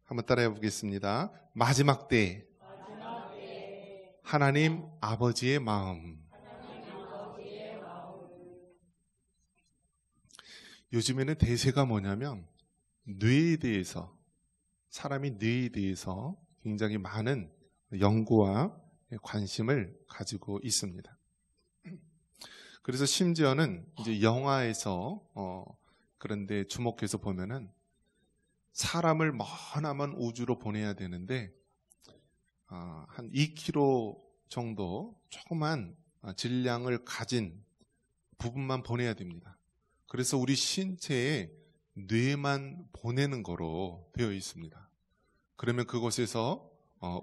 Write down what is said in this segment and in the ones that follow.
한번 따라해 보겠습니다. 마지막 때 하나님 아버지의 마음. 요즘에는 대세가 뭐냐면 뇌에 대해서, 사람이 뇌에 대해서 굉장히 많은 연구와 관심을 가지고 있습니다. 그래서 심지어는 이제 영화에서 그런데 주목해서 보면은 사람을 머나먼 우주로 보내야 되는데 한 2km 정도 조그만 질량을 가진 부분만 보내야 됩니다. 그래서 우리 신체에 뇌만 보내는 거로 되어 있습니다. 그러면 그곳에서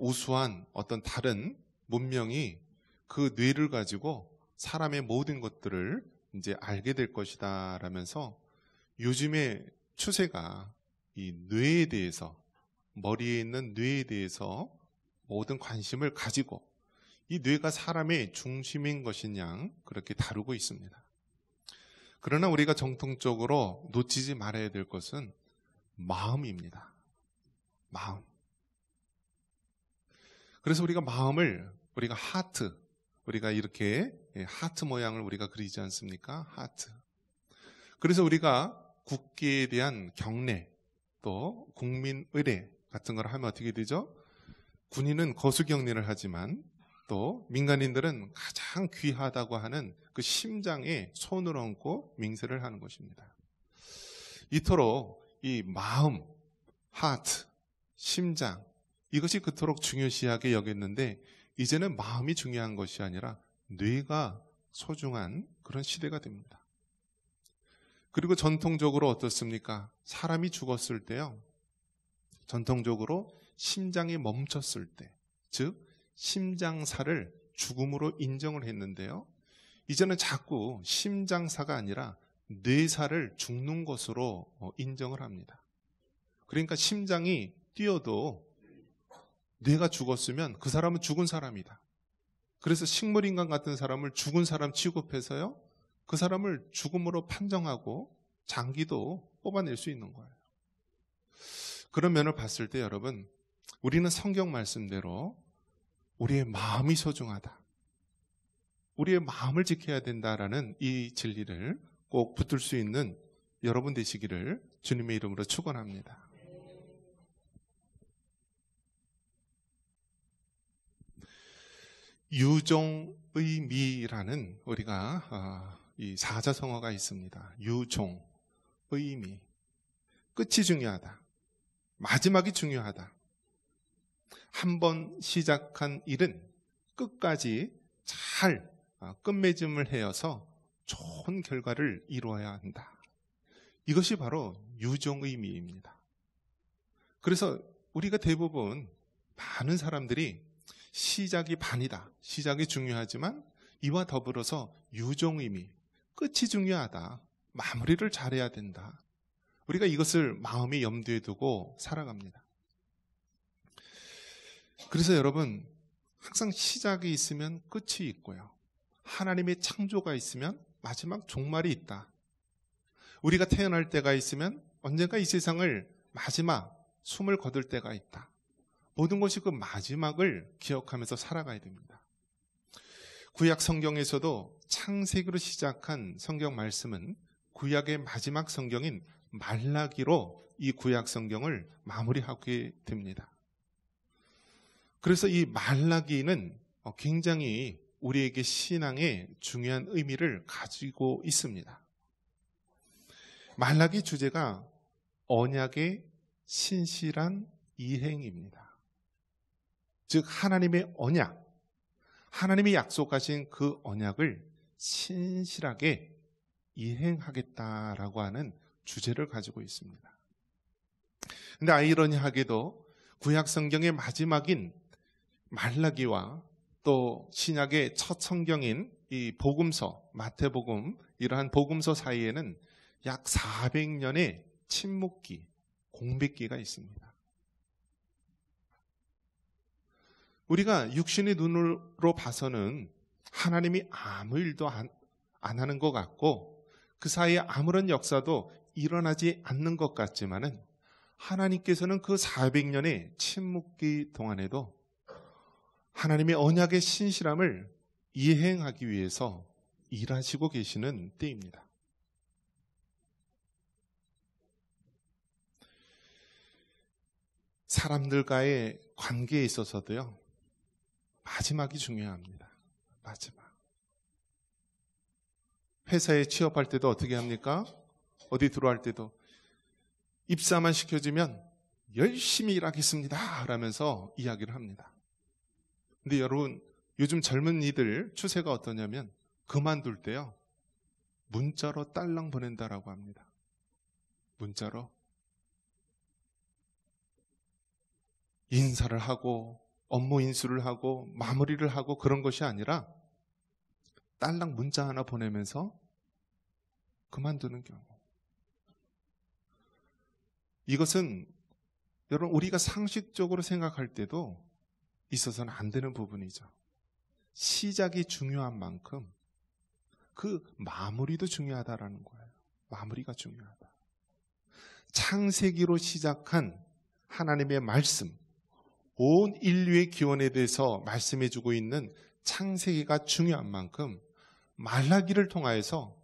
우수한 어떤 다른 문명이 그 뇌를 가지고 사람의 모든 것들을 이제 알게 될 것이다 라면서 요즘의 추세가 이 뇌에 대해서, 머리에 있는 뇌에 대해서 모든 관심을 가지고 이 뇌가 사람의 중심인 것이냐 그렇게 다루고 있습니다. 그러나 우리가 정통적으로 놓치지 말아야 될 것은 마음입니다. 마음. 그래서 우리가 마음을, 우리가 하트, 우리가 이렇게 하트 모양을 우리가 그리지 않습니까? 하트. 그래서 우리가 국기에 대한 경례, 또 국민 의례 같은 걸 하면 어떻게 되죠? 군인은 거수경례를 하지만 또 민간인들은 가장 귀하다고 하는 그 심장에 손을 얹고 맹세를 하는 것입니다. 이토록 이 마음, 하트, 심장, 이것이 그토록 중요시하게 여겼는데 이제는 마음이 중요한 것이 아니라 뇌가 소중한 그런 시대가 됩니다. 그리고 전통적으로 어떻습니까? 사람이 죽었을 때요, 전통적으로 심장이 멈췄을 때, 즉 심장사를 죽음으로 인정을 했는데요, 이제는 자꾸 심장사가 아니라 뇌사를 죽는 것으로 인정을 합니다. 그러니까 심장이 뛰어도 뇌가 죽었으면 그 사람은 죽은 사람이다. 그래서 식물인간 같은 사람을 죽은 사람 취급해서요, 그 사람을 죽음으로 판정하고 장기도 뽑아낼 수 있는 거예요. 그런 면을 봤을 때 여러분, 우리는 성경 말씀대로 우리의 마음이 소중하다, 우리의 마음을 지켜야 된다라는 이 진리를 꼭 붙들 수 있는 여러분 되시기를 주님의 이름으로 축원합니다. 유종의미라는 우리가 이 사자성어가 있습니다. 유종의미. 끝이 중요하다. 마지막이 중요하다. 한 번 시작한 일은 끝까지 잘 끝맺음을 해서 좋은 결과를 이루어야 한다. 이것이 바로 유종의미입니다. 그래서 우리가 대부분 많은 사람들이 시작이 반이다, 시작이 중요하지만 이와 더불어서 유종의미, 끝이 중요하다, 마무리를 잘해야 된다, 우리가 이것을 마음에 염두에 두고 살아갑니다. 그래서 여러분, 항상 시작이 있으면 끝이 있고요, 하나님의 창조가 있으면 마지막 종말이 있다. 우리가 태어날 때가 있으면 언젠가 이 세상을 마지막 숨을 거둘 때가 있다. 모든 것이 그 마지막을 기억하면서 살아가야 됩니다. 구약 성경에서도 창세기로 시작한 성경 말씀은 구약의 마지막 성경인 말라기로 이 구약 성경을 마무리하게 됩니다. 그래서 이 말라기는 굉장히 우리에게 신앙에 중요한 의미를 가지고 있습니다. 말라기 주제가 언약의 신실한 이행입니다. 즉 하나님의 언약, 하나님이 약속하신 그 언약을 신실하게 이행하겠다라고 하는 주제를 가지고 있습니다. 그런데 아이러니하게도 구약 성경의 마지막인 말라기와 또 신약의 첫 성경인 이 복음서, 마태복음, 이러한 복음서 사이에는 약 400년의 침묵기, 공백기가 있습니다. 우리가 육신의 눈으로 봐서는 하나님이 아무 일도 안 하는 것 같고 그 사이에 아무런 역사도 일어나지 않는 것 같지만은 하나님께서는 그 400년의 침묵기 동안에도 하나님의 언약의 신실함을 이행하기 위해서 일하시고 계시는 때입니다. 사람들과의 관계에 있어서도요, 마지막이 중요합니다. 마지막. 회사에 취업할 때도 어떻게 합니까? 어디 들어갈 때도 입사만 시켜주면 열심히 일하겠습니다 라면서 이야기를 합니다. 근데 여러분, 요즘 젊은이들 추세가 어떠냐면 그만둘 때요, 문자로 딸랑 보낸다라고 합니다. 문자로 인사를 하고 업무 인수를 하고 마무리를 하고 그런 것이 아니라 딸랑 문자 하나 보내면서 그만두는 경우. 이것은 여러분, 우리가 상식적으로 생각할 때도 있어서는 안 되는 부분이죠. 시작이 중요한 만큼 그 마무리도 중요하다라는 거예요. 마무리가 중요하다. 창세기로 시작한 하나님의 말씀, 온 인류의 기원에 대해서 말씀해주고 있는 창세기가 중요한 만큼 말라기를 통하여서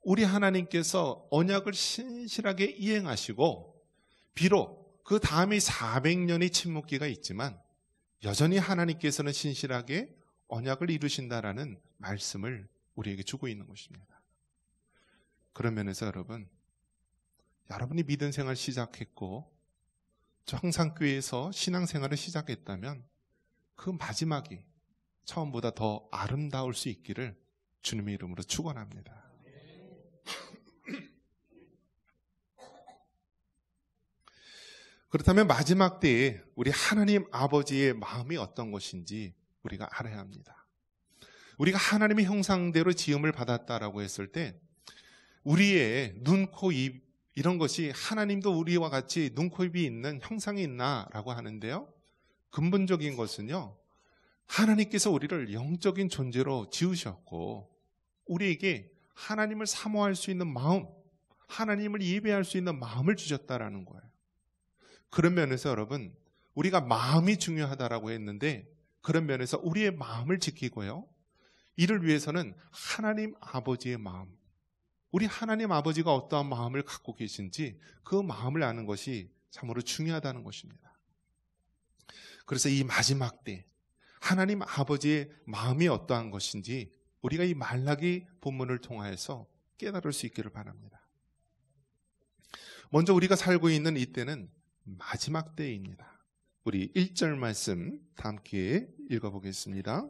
우리 하나님께서 언약을 신실하게 이행하시고, 비록 그 다음에 400년의 침묵기가 있지만 여전히 하나님께서는 신실하게 언약을 이루신다라는 말씀을 우리에게 주고 있는 것입니다. 그런 면에서 여러분이 믿음 생활 시작했고 청산교회에서 신앙생활을 시작했다면 그 마지막이 처음보다 더 아름다울 수 있기를 주님의 이름으로 축원합니다. 그렇다면 마지막 때에 우리 하나님 아버지의 마음이 어떤 것인지 우리가 알아야 합니다. 우리가 하나님의 형상대로 지음을 받았다라고 했을 때 우리의 눈, 코, 입 이런 것이 하나님도 우리와 같이 눈, 코, 입이 있는 형상이 있나라고 하는데요, 근본적인 것은요, 하나님께서 우리를 영적인 존재로 지으셨고 우리에게 하나님을 사모할 수 있는 마음, 하나님을 예배할 수 있는 마음을 주셨다라는 거예요. 그런 면에서 여러분, 우리가 마음이 중요하다라고 했는데 그런 면에서 우리의 마음을 지키고요, 이를 위해서는 하나님 아버지의 마음, 우리 하나님 아버지가 어떠한 마음을 갖고 계신지 그 마음을 아는 것이 참으로 중요하다는 것입니다. 그래서 이 마지막 때 하나님 아버지의 마음이 어떠한 것인지 우리가 이 말라기 본문을 통하여서 깨달을 수 있기를 바랍니다. 먼저 우리가 살고 있는 이때는 마지막 때입니다. 우리 1절 말씀 다 함께 읽어보겠습니다.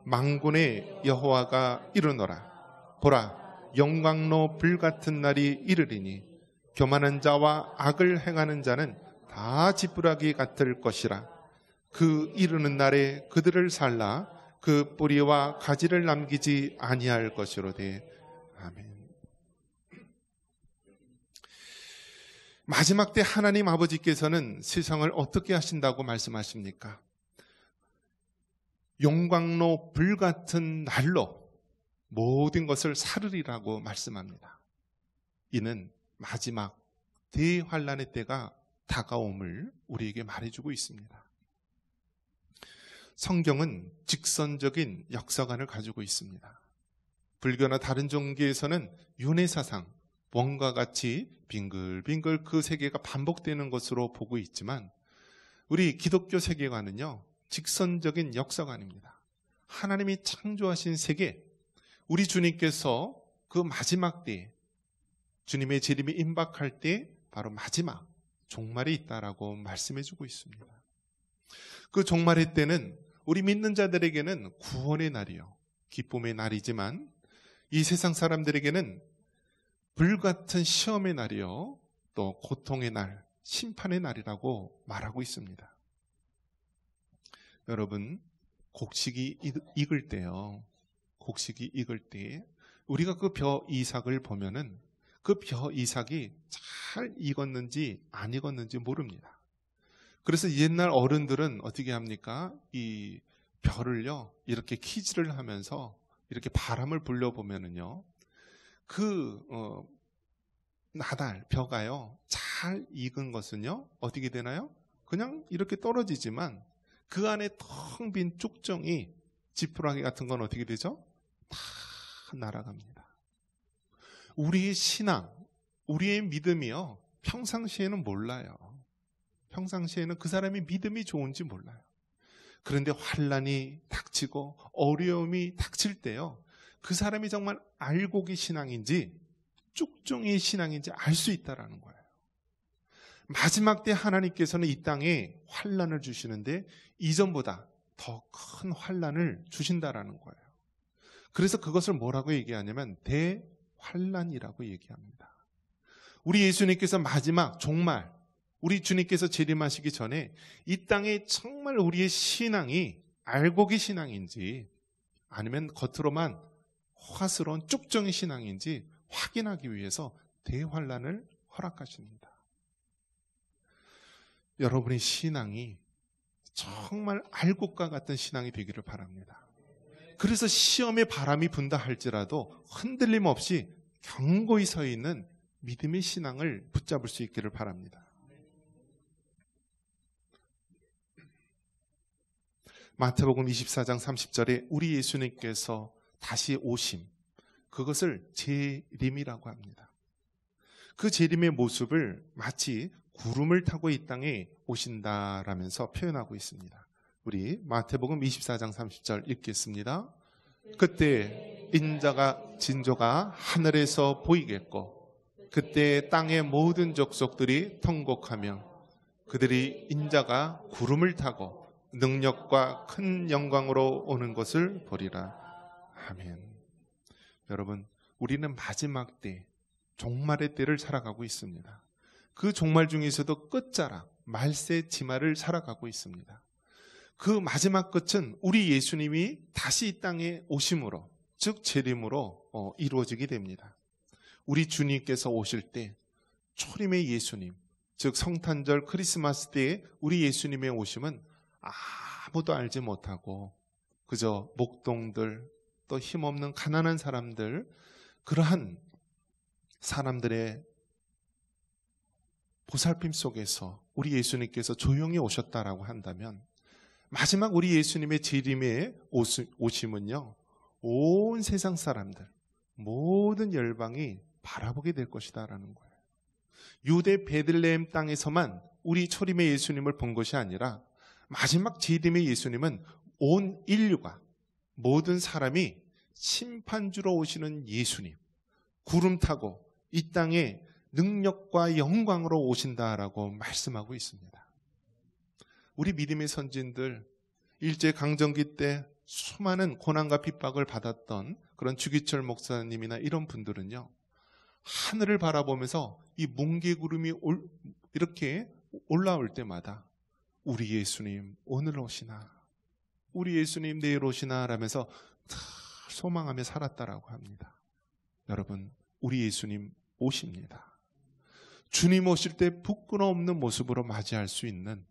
만군의 여호와가 이르노라. 보라, 영광로 불같은 날이 이르리니 교만한 자와 악을 행하는 자는 다 지푸라기 같을 것이라. 그 이르는 날에 그들을 살라 그 뿌리와 가지를 남기지 아니할 것이로되. 아멘. 마지막 때 하나님 아버지께서는 세상을 어떻게 하신다고 말씀하십니까? 용광로 불같은 날로 모든 것을 사르리라고 말씀합니다. 이는 마지막 대환란의 때가 다가옴을 우리에게 말해주고 있습니다. 성경은 직선적인 역사관을 가지고 있습니다. 불교나 다른 종교에서는 윤회사상, 원과 같이 빙글빙글 그 세계가 반복되는 것으로 보고 있지만 우리 기독교 세계관은요, 직선적인 역사관입니다. 하나님이 창조하신 세계, 우리 주님께서 그 마지막 때에 주님의 재림이 임박할 때 바로 마지막 종말이 있다라고 말씀해주고 있습니다. 그 종말의 때는 우리 믿는 자들에게는 구원의 날이요, 기쁨의 날이지만 이 세상 사람들에게는 불같은 시험의 날이요, 또 고통의 날, 심판의 날이라고 말하고 있습니다. 여러분, 곡식이 익을 때요, 곡식이 익을 때 우리가 그 벼 이삭을 보면은 그 벼 이삭이 잘 익었는지 안 익었는지 모릅니다. 그래서 옛날 어른들은 어떻게 합니까? 이 벼를요 이렇게 키질을 하면서 이렇게 바람을 불려보면은요 그 나달 벼가요 잘 잘 익은 것은요, 어떻게 되나요? 그냥 이렇게 떨어지지만 그 안에 텅 빈 쭉정이 지푸라기 같은 건 어떻게 되죠? 다 날아갑니다. 우리의 신앙, 우리의 믿음이요, 평상시에는 몰라요. 평상시에는 그 사람이 믿음이 좋은지 몰라요. 그런데 환난이 닥치고 어려움이 닥칠 때요, 그 사람이 정말 알곡의 신앙인지 쭉정이의 신앙인지 알 수 있다라는 거예요. 마지막 때 하나님께서는 이 땅에 환난을 주시는데 이전보다 더 큰 환난을 주신다라는 거예요. 그래서 그것을 뭐라고 얘기하냐면 대환난이라고 얘기합니다. 우리 예수님께서 마지막 종말, 우리 주님께서 재림하시기 전에 이 땅에 정말 우리의 신앙이 알곡의 신앙인지 아니면 겉으로만 화스러운 쭉정의 신앙인지 확인하기 위해서 대환난을 허락하십니다. 여러분의 신앙이 정말 알곡과 같은 신앙이 되기를 바랍니다. 그래서 시험의 바람이 분다 할지라도 흔들림 없이 견고히 서 있는 믿음의 신앙을 붙잡을 수 있기를 바랍니다. 마태복음 24장 30절에 우리 예수님께서 다시 오심, 그것을 재림이라고 합니다. 그 재림의 모습을 마치 구름을 타고 이 땅에 오신다라면서 표현하고 있습니다. 우리 마태복음 24장 30절 읽겠습니다. 그때 인자가 진조가 하늘에서 보이겠고 그때 땅의 모든 족속들이 통곡하며 그들이 인자가 구름을 타고 능력과 큰 영광으로 오는 것을 보리라. 아멘. 여러분, 우리는 마지막 때, 종말의 때를 살아가고 있습니다. 그 종말 중에서도 끝자락, 말세 지말을 살아가고 있습니다. 그 마지막 끝은 우리 예수님이 다시 이 땅에 오심으로, 즉 재림으로 이루어지게 됩니다. 우리 주님께서 오실 때 초림의 예수님, 즉 성탄절 크리스마스 때에 우리 예수님의 오심은 아무도 알지 못하고 그저 목동들, 또 힘없는 가난한 사람들, 그러한 사람들의 보살핌 속에서 우리 예수님께서 조용히 오셨다라고 한다면 마지막 우리 예수님의 재림의 오심은요, 온 세상 사람들, 모든 열방이 바라보게 될 것이다라는 거예요. 유대 베들레헴 땅에서만 우리 초림의 예수님을 본 것이 아니라 마지막 재림의 예수님은 온 인류가, 모든 사람이 심판주로 오시는 예수님, 구름 타고 이 땅에 능력과 영광으로 오신다라고 말씀하고 있습니다. 우리 믿음의 선진들, 일제강점기 때 수많은 고난과 핍박을 받았던 그런 주기철 목사님이나 이런 분들은요, 하늘을 바라보면서 이 뭉게구름이 이렇게 올라올 때마다 우리 예수님 오늘 오시나, 우리 예수님 내일 오시나 라면서 소망하며 살았다라고 합니다. 여러분, 우리 예수님 오십니다. 주님 오실 때 부끄러움 없는 모습으로 맞이할 수 있는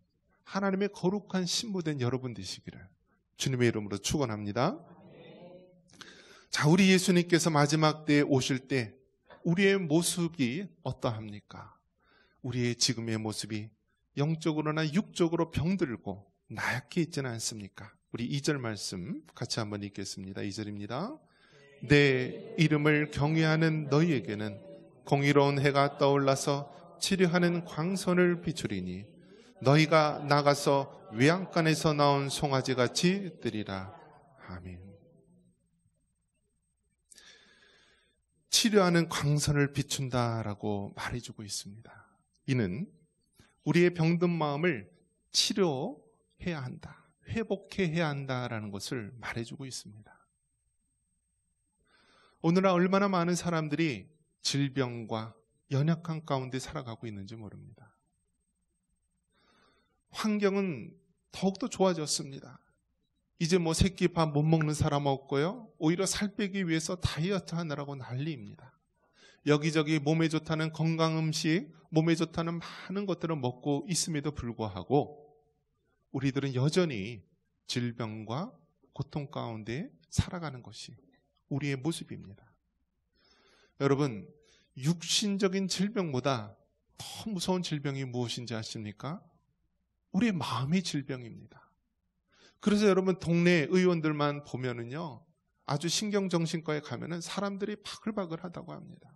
하나님의 거룩한 신부된 여러분 되시기를 주님의 이름으로 축원합니다. 자, 우리 예수님께서 마지막 때에 오실 때 우리의 모습이 어떠합니까? 우리의 지금의 모습이 영적으로나 육적으로 병들고 나약해 있지는 않습니까? 우리 2절 말씀 같이 한번 읽겠습니다. 2절입니다. 내 이름을 경외하는 너희에게는 공의로운 해가 떠올라서 치료하는 광선을 비추리니 너희가 나가서 외양간에서 나온 송아지같이 뜨리라. 아멘. 치료하는 광선을 비춘다라고 말해주고 있습니다. 이는 우리의 병든 마음을 치료해야 한다, 회복해야 한다라는 것을 말해주고 있습니다. 오늘날 얼마나 많은 사람들이 질병과 연약한 가운데 살아가고 있는지 모릅니다. 환경은 더욱더 좋아졌습니다. 이제 뭐 새끼 밥 못 먹는 사람 없고요, 오히려 살 빼기 위해서 다이어트 하느라고 난리입니다. 여기저기 몸에 좋다는 건강 음식, 몸에 좋다는 많은 것들을 먹고 있음에도 불구하고 우리들은 여전히 질병과 고통 가운데 살아가는 것이 우리의 모습입니다. 여러분, 육신적인 질병보다 더 무서운 질병이 무엇인지 아십니까? 우리의 마음의 질병입니다. 그래서 여러분 동네 의원들만 보면은요, 아주 신경정신과에 가면은 사람들이 바글바글하다고 합니다.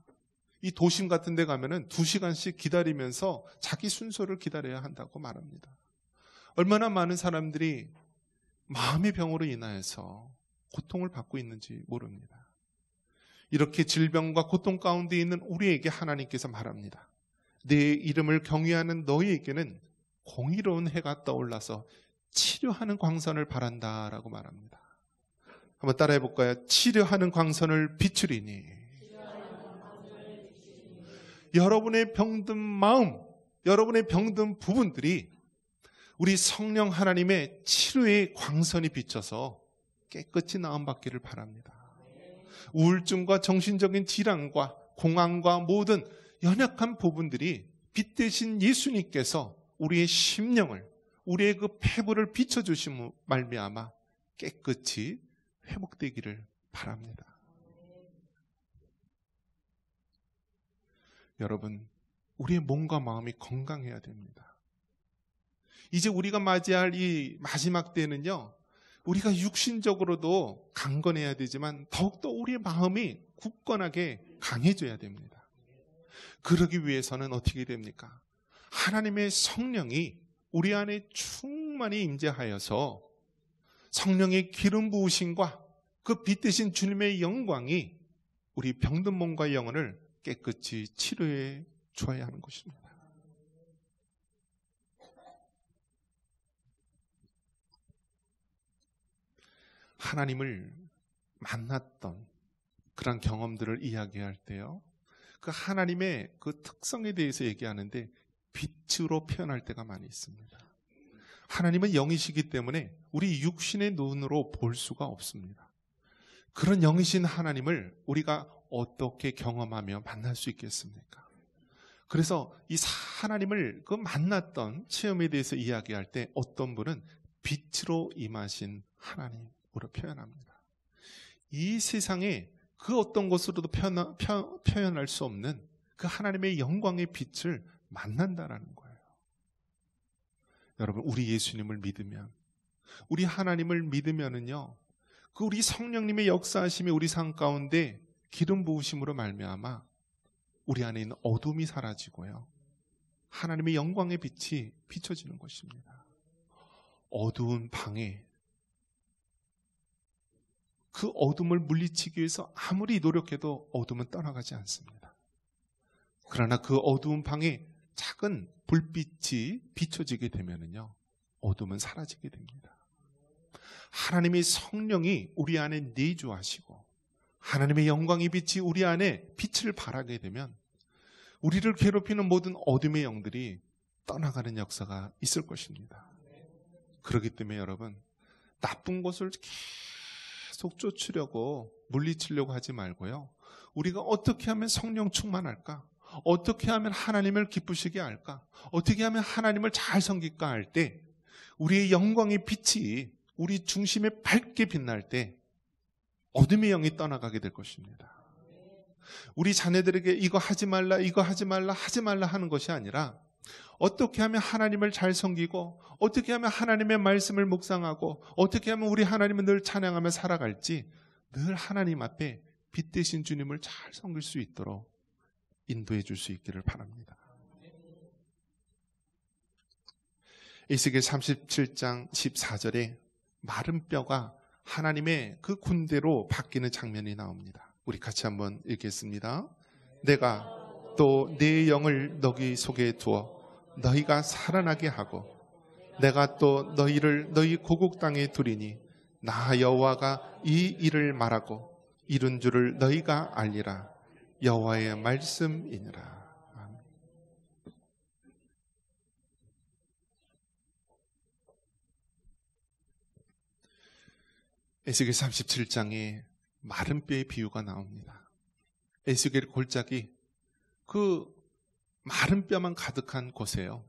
이 도심 같은 데 가면은 2시간씩 기다리면서 자기 순서를 기다려야 한다고 말합니다. 얼마나 많은 사람들이 마음의 병으로 인하여서 고통을 받고 있는지 모릅니다. 이렇게 질병과 고통 가운데 있는 우리에게 하나님께서 말합니다. 내 이름을 경외하는 너희에게는 공의로운 해가 떠올라서 치료하는 광선을 바란다라고 말합니다. 한번 따라해 볼까요? 치료하는 광선을 비추리니. 여러분의 병든 마음, 여러분의 병든 부분들이 우리 성령 하나님의 치료의 광선이 비쳐서 깨끗이 나음받기를 바랍니다. 우울증과 정신적인 질환과 공황과 모든 연약한 부분들이 빛 대신 예수님께서 우리의 심령을, 우리의 그 폐부를 비춰주심으로 말미암아 깨끗이 회복되기를 바랍니다. 여러분, 우리의 몸과 마음이 건강해야 됩니다. 이제 우리가 맞이할 이 마지막 때는요, 우리가 육신적으로도 강건해야 되지만 더욱더 우리의 마음이 굳건하게 강해져야 됩니다. 그러기 위해서는 어떻게 됩니까? 하나님의 성령이 우리 안에 충만히 임재하여서 성령의 기름 부으심과 그 빛 대신 주님의 영광이 우리 병든 몸과 영혼을 깨끗이 치료해 줘야 하는 것입니다. 하나님을 만났던 그런 경험들을 이야기할 때요, 그 하나님의 그 특성에 대해서 얘기하는데 빛으로 표현할 때가 많이 있습니다. 하나님은 영이시기 때문에 우리 육신의 눈으로 볼 수가 없습니다. 그런 영이신 하나님을 우리가 어떻게 경험하며 만날 수 있겠습니까? 그래서 이 하나님을 그 만났던 체험에 대해서 이야기할 때 어떤 분은 빛으로 임하신 하나님으로 표현합니다. 이 세상에 그 어떤 것으로도 표현할 수 없는 그 하나님의 영광의 빛을 만난다라는 거예요. 여러분, 우리 예수님을 믿으면, 우리 하나님을 믿으면은요, 그 우리 성령님의 역사하심이 우리 삶 가운데 기름 부으심으로 말미암아 우리 안에 있는 어둠이 사라지고요, 하나님의 영광의 빛이 비춰지는 것입니다. 어두운 방에 그 어둠을 물리치기 위해서 아무리 노력해도 어둠은 떠나가지 않습니다. 그러나 그 어두운 방에 작은 불빛이 비춰지게 되면은요, 어둠은 사라지게 됩니다. 하나님의 성령이 우리 안에 내주하시고 하나님의 영광의 빛이 우리 안에 빛을 발하게 되면 우리를 괴롭히는 모든 어둠의 영들이 떠나가는 역사가 있을 것입니다. 그렇기 때문에 여러분, 나쁜 것을 계속 쫓으려고 물리치려고 하지 말고요, 우리가 어떻게 하면 성령 충만할까? 어떻게 하면 하나님을 기쁘시게 할까? 어떻게 하면 하나님을 잘 섬길까 할 때 우리의 영광의 빛이 우리 중심에 밝게 빛날 때 어둠의 영이 떠나가게 될 것입니다. 우리 자녀들에게 이거 하지 말라, 이거 하지 말라, 하지 말라 하는 것이 아니라 어떻게 하면 하나님을 잘 섬기고 어떻게 하면 하나님의 말씀을 묵상하고 어떻게 하면 우리 하나님을 늘 찬양하며 살아갈지 늘 하나님 앞에 빛 대신 주님을 잘 섬길 수 있도록 인도해 줄 수 있기를 바랍니다. 에스겔 37장 14절에 마른 뼈가 하나님의 그 군대로 바뀌는 장면이 나옵니다. 우리 같이 한번 읽겠습니다. 내가 또 내 영을 너희 속에 두어 너희가 살아나게 하고 내가 또 너희를 너희 고국 땅에 두리니 나 여호와가 이 일을 말하고 이룬 줄을 너희가 알리라. 여호와의 말씀이니라. 아멘. 에스겔 37장에 마른 뼈의 비유가 나옵니다. 에스겔 골짜기 그 마른 뼈만 가득한 곳에요,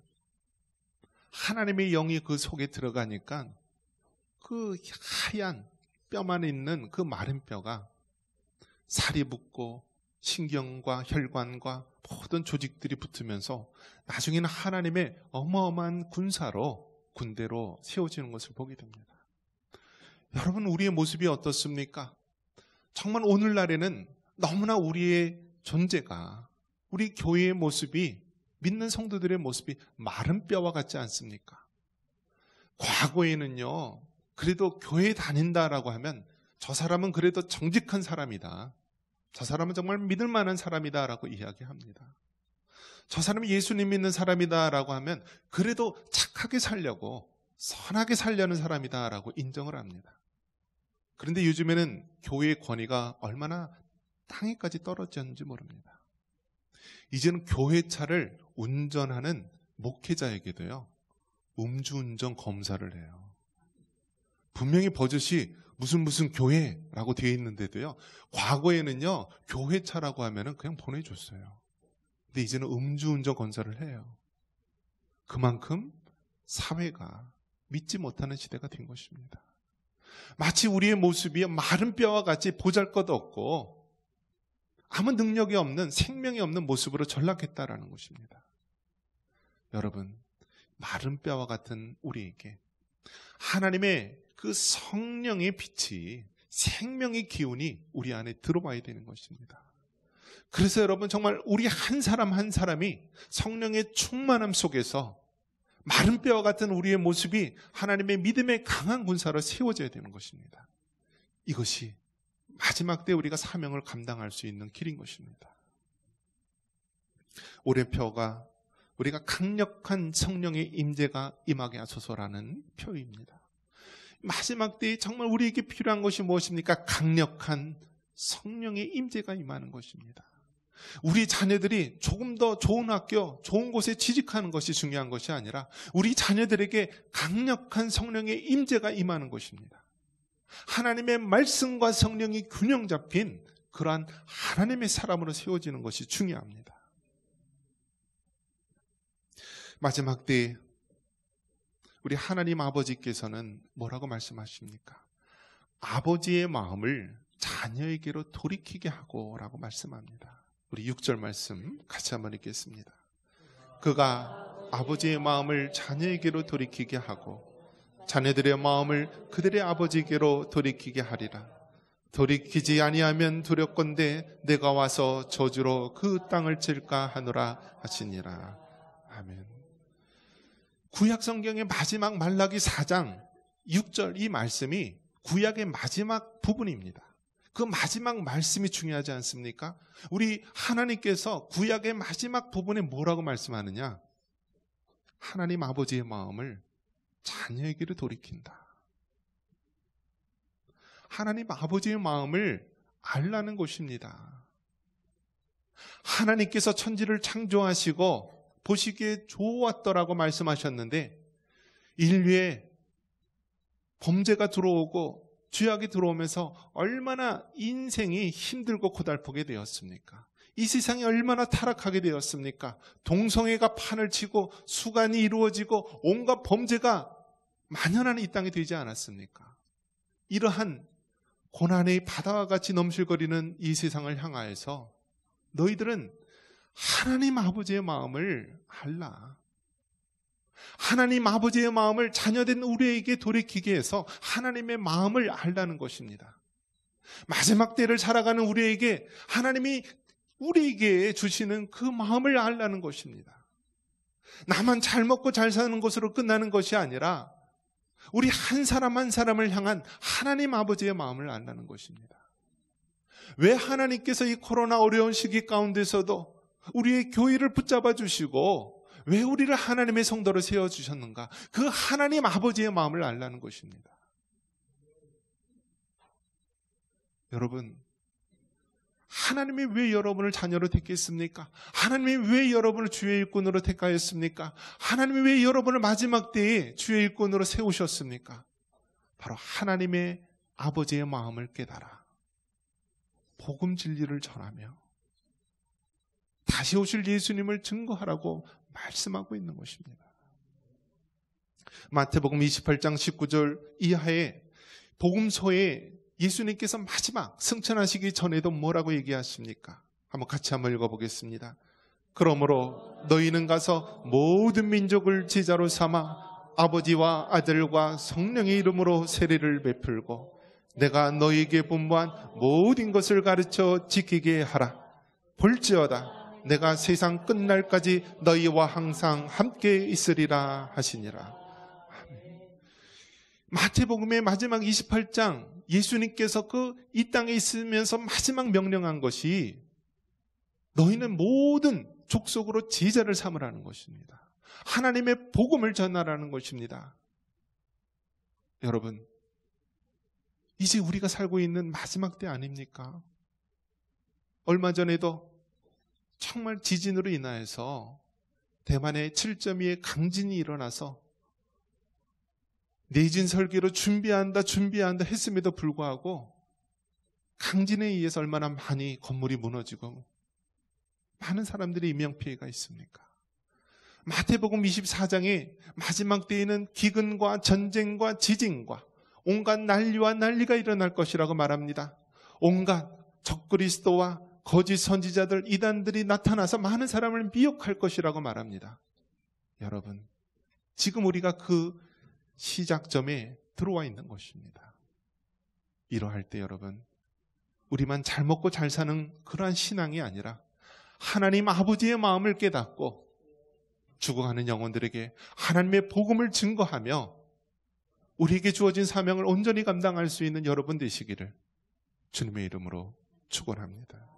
하나님의 영이 그 속에 들어가니까 그 하얀 뼈만 있는 그 마른 뼈가 살이 붙고 신경과 혈관과 모든 조직들이 붙으면서 나중에는 하나님의 어마어마한 군대로 세워지는 것을 보게 됩니다. 여러분, 우리의 모습이 어떻습니까? 정말 오늘날에는 너무나 우리의 존재가, 우리 교회의 모습이, 믿는 성도들의 모습이 마른 뼈와 같지 않습니까? 과거에는요, 그래도 교회에 다닌다라고 하면 저 사람은 그래도 정직한 사람이다, 저 사람은 정말 믿을 만한 사람이다라고 이야기합니다. 저 사람이 예수님 믿는 사람이다라고 하면 그래도 착하게 살려고, 선하게 살려는 사람이다라고 인정을 합니다. 그런데 요즘에는 교회의 권위가 얼마나 땅에까지 떨어졌는지 모릅니다. 이제는 교회차를 운전하는 목회자에게도요, 음주운전 검사를 해요. 분명히 버젓이 무슨 교회라고 되어 있는데도요, 과거에는요, 교회차라고 하면은 그냥 보내줬어요. 근데 이제는 음주운전 검사를 해요. 그만큼 사회가 믿지 못하는 시대가 된 것입니다. 마치 우리의 모습이 마른 뼈와 같이 보잘것없고 아무 능력이 없는, 생명이 없는 모습으로 전락했다라는 것입니다. 여러분, 마른 뼈와 같은 우리에게 하나님의 그 성령의 빛이, 생명의 기운이 우리 안에 들어와야 되는 것입니다. 그래서 여러분, 정말 우리 한 사람 한 사람이 성령의 충만함 속에서 마른 뼈와 같은 우리의 모습이 하나님의 믿음의 강한 군사로 세워져야 되는 것입니다. 이것이 마지막 때 우리가 사명을 감당할 수 있는 길인 것입니다. 올해 표가 우리가 강력한 성령의 임재가 임하게 하소서라는 표입니다. 마지막 때에 정말 우리에게 필요한 것이 무엇입니까? 강력한 성령의 임재가 임하는 것입니다. 우리 자녀들이 조금 더 좋은 학교, 좋은 곳에 취직하는 것이 중요한 것이 아니라 우리 자녀들에게 강력한 성령의 임재가 임하는 것입니다. 하나님의 말씀과 성령이 균형 잡힌 그러한 하나님의 사람으로 세워지는 것이 중요합니다. 마지막 때에 우리 하나님 아버지께서는 뭐라고 말씀하십니까? 아버지의 마음을 자녀에게로 돌이키게 하고 라고 말씀합니다. 우리 6절 말씀 같이 한번 읽겠습니다. 그가 아버지의 마음을 자녀에게로 돌이키게 하고 자녀들의 마음을 그들의 아버지에게로 돌이키게 하리라. 돌이키지 아니하면 두렵건대 내가 와서 저주로 그 땅을 칠까 하노라 하시니라. 아멘. 구약 성경의 마지막 말라기 4장 6절 이 말씀이 구약의 마지막 부분입니다. 그 마지막 말씀이 중요하지 않습니까? 우리 하나님께서 구약의 마지막 부분에 뭐라고 말씀하느냐? 하나님 아버지의 마음을 자녀에게로 돌이킨다. 하나님 아버지의 마음을 알라는 것입니다. 하나님께서 천지를 창조하시고 보시기에 좋았더라고 말씀하셨는데 인류에 범죄가 들어오고 죄악이 들어오면서 얼마나 인생이 힘들고 고달프게 되었습니까? 이 세상이 얼마나 타락하게 되었습니까? 동성애가 판을 치고 수간이 이루어지고 온갖 범죄가 만연한 이 땅이 되지 않았습니까? 이러한 고난의 바다와 같이 넘실거리는 이 세상을 향하여서 너희들은 하나님 아버지의 마음을 알라. 하나님 아버지의 마음을 자녀된 우리에게 돌이키게 해서 하나님의 마음을 알라는 것입니다. 마지막 때를 살아가는 우리에게 하나님이 우리에게 주시는 그 마음을 알라는 것입니다. 나만 잘 먹고 잘 사는 것으로 끝나는 것이 아니라 우리 한 사람 한 사람을 향한 하나님 아버지의 마음을 알라는 것입니다. 왜 하나님께서 이 코로나 어려운 시기 가운데서도 우리의 교회를 붙잡아 주시고 왜 우리를 하나님의 성도로 세워주셨는가? 그 하나님 아버지의 마음을 알라는 것입니다. 여러분, 하나님이 왜 여러분을 자녀로 택했습니까? 하나님이 왜 여러분을 주의 일꾼으로 택하였습니까? 하나님이 왜 여러분을 마지막 때에 주의 일꾼으로 세우셨습니까? 바로 하나님의 아버지의 마음을 깨달아 복음 진리를 전하며 다시 오실 예수님을 증거하라고 말씀하고 있는 것입니다. 마태복음 28장 19절 이하에 복음서에 예수님께서 마지막 승천하시기 전에도 뭐라고 얘기하십니까? 같이 한번 읽어보겠습니다. 그러므로 너희는 가서 모든 민족을 제자로 삼아 아버지와 아들과 성령의 이름으로 세례를 베풀고 내가 너희에게 분부한 모든 것을 가르쳐 지키게 하라. 볼지어다 내가 세상 끝날까지 너희와 항상 함께 있으리라 하시니라. 마태복음의 마지막 28장, 예수님께서 이 땅에 있으면서 마지막 명령한 것이 너희는 모든 족속으로 제자를 삼으라는 것입니다. 하나님의 복음을 전하라는 것입니다. 여러분, 이제 우리가 살고 있는 마지막 때 아닙니까? 얼마 전에도 정말 지진으로 인하여서 대만에 7.2의 강진이 일어나서 내진 설계로 준비한다 했음에도 불구하고 강진에 의해서 얼마나 많이 건물이 무너지고 많은 사람들이 인명피해가 있습니까? 마태복음 24장에 마지막 때에는 기근과 전쟁과 지진과 온갖 난리와 난리가 일어날 것이라고 말합니다. 온갖 적그리스도와 거짓 선지자들, 이단들이 나타나서 많은 사람을 미혹할 것이라고 말합니다. 여러분, 지금 우리가 그 시작점에 들어와 있는 것입니다. 이러할 때 여러분, 우리만 잘 먹고 잘 사는 그러한 신앙이 아니라 하나님 아버지의 마음을 깨닫고 죽어가는 영혼들에게 하나님의 복음을 증거하며 우리에게 주어진 사명을 온전히 감당할 수 있는 여러분 되시기를 주님의 이름으로 축원합니다.